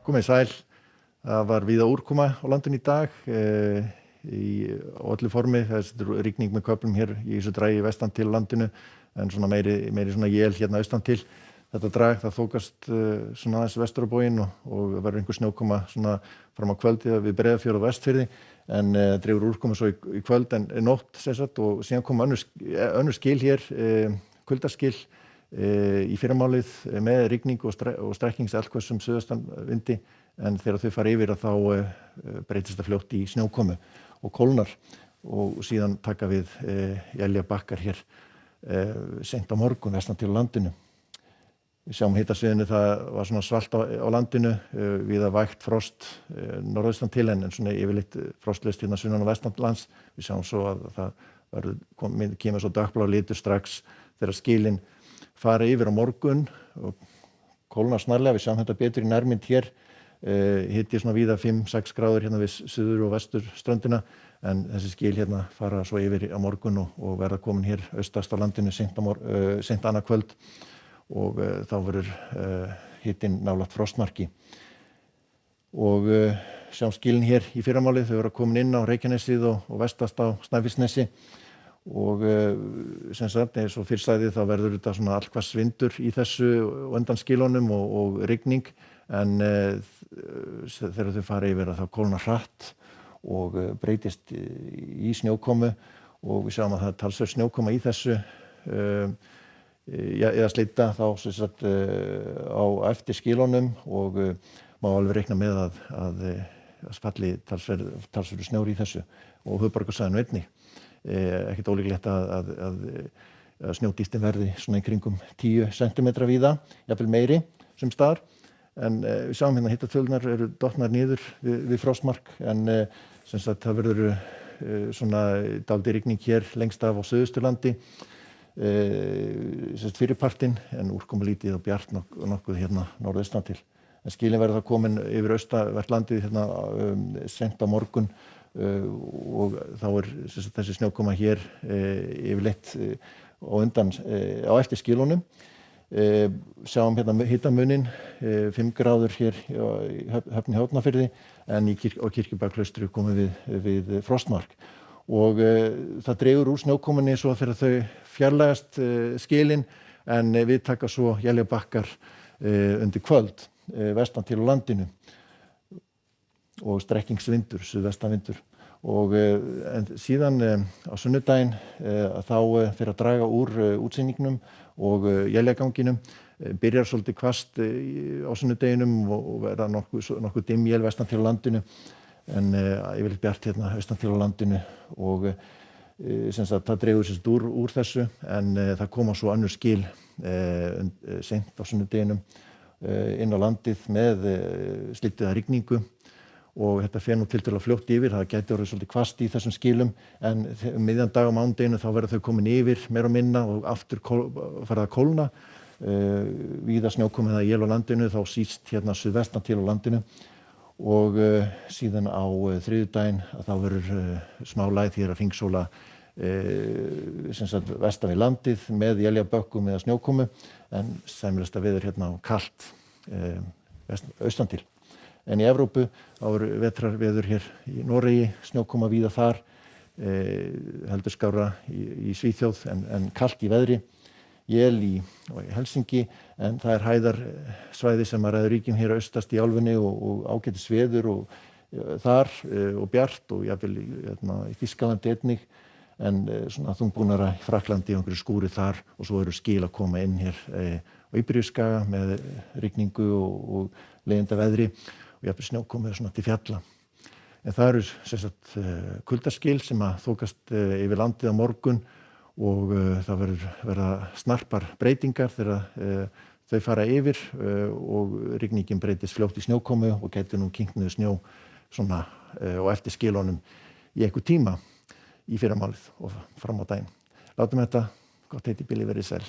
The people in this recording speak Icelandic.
Komið sæl. Það var víða úrkoma á landinu í dag á öllu formi. Það er rigning með köflum hér í þessu dragi vestan til landinu en svona meiri svona él hérna austan til. Þetta drag það þokast svona aðeins vestur á bóginn og verður einhver snjókoma svona fram á kvöldi við Breiðafjörð og Vestfirði en dregur úrkoma svo í kvöld en nótt sem sagt og síðan koma önnur skil hér, kuldaskil í fyrramálið með rigning og strekkings eldhvössum suðaustan vindi en þegar þau fara yfir þá breytist það fljótt í snjókomu og kólnar og síðan taka við éljabakkar hér seint á morgun vestan til landinu. Við sjáum hitasviðinu það var svona svalt á landinu víða vægt frost norðaustan til en svona yfirleitt frostlaust hérna sunnan og vestanlands. Við sjáum svo að það kemur svo dökkblár litur strax þegar skilin fara yfir á morgun og kólnar snarlega. Við sjáum þetta betur í nærmynd hér. Hiti svona víða 5-6 gráður hérna við suður og vestur ströndina en þessi skil hérna fara svo yfir á morgun og verða komin hér austast á landinu seint annað kvöld og þá verður hitinn nálægt frostmarki. Og sjáum skilin hér í fyrramálið, þau verða komin inn á Reykjanesið og vestast á Snæfellsnesi og sem sagt eins og fyrr sagði þá verður þetta svona allhvass vindur í þessu og undan skilunum og rigning en þegar þau fara yfir þá kólnar hratt og breytist í snjókomu og við sjáum að það er talsverð snjókoma í þessu eða slydda þá sem sagt á eftir skilunum og má alveg reikna með að falli talsverður snjór í þessu og höfuðborgarsvæðinu einnig. Ekkert ólíklegt að snjódýptin verði svona í kringum 10 cm víða, jafnvel meiri sem staðar en við sjáum hérna hitatölurnar eru dottnar niður við frostmark en sem sagt það verður svona dálítil rigning hér lengst af á Suðausturlandi fyrirpartinn en úrkomulítið og bjart nokkuð hérna norðaustan til. En skilin verður það komin yfir austanvert landið hérna seint á morgun og þá þessi snjókoma hér yfirleitt á eftir skilunum. Sjáum hérna hitamuninn 5 gráður hér í Höfn í Hornafirði en á Kirkjubæjarklaustri komum við frostmark. Og það dregur úr snjókomunni svo þegar þau fjarlægast skilin en við taka svo éljabakkar undir kvöld vestan til á landinu og strekkingsvindur, suðvestanvindur og en síðan á sunnudaginn þá fer að draga úr útsýningnum og éljaganginum byrjar svolítið hvasst á sunnudeginum og verða nokkuð dimm él vestan til á landinu en yfirleitt bjart hérna austan til á landinu og sem sagt það dregur sem sagt úr þessu en það koma svo önnur skil seint á sunnudeginum inn á landið með slydduða rigningu og þetta fer nú tiltölulega fljótt yfir, það gæti orðið svolítið hvasst í þessum skilum en miðjan dag á mánudeginu þá verða þau komin yfir meira og minna og aftur farið að kólna víða snjókomi eða él á landinu þá síst hérna suðvestan til á landinu og síðan á þriðjudaginn þá verður smá lægð hér að hringsóla sem sagt vestan við landið með éljabökkum eða snjókomu en sæmilegasta veður hérna á kalt austan til. En í Evrópu þá eru vetrarveður hér í Noregi, snjókoma víða þar, heldur skárra í Svíþjóð en kalt í veðri, él í Helsinki en það er hæðarsvæði sem að ræður ríkjum hér austast í álfunni og ágætis veður og þar og bjart og jafnvel í Þýskalandi einnig en svona þungbúnara í Frakklandi og einhverju skúri þar og svo eru skil að koma inn hér á Íberíuskaga með rigningu og leiðinda veðri og jafnvel snjókomu svona til fjalla. En það eru sem sagt kuldaskil sem að þokast yfir landið á morgun og það verða snarpar breytingar þegar þau fara yfir og rigningin breytist fljótt í snjókomu og gæti nú kyngt niður snjó svona og eftir skilunum í einhver tíma í fyrramálið og fram á daginn. Látum þetta gott heiti bili verið sæl.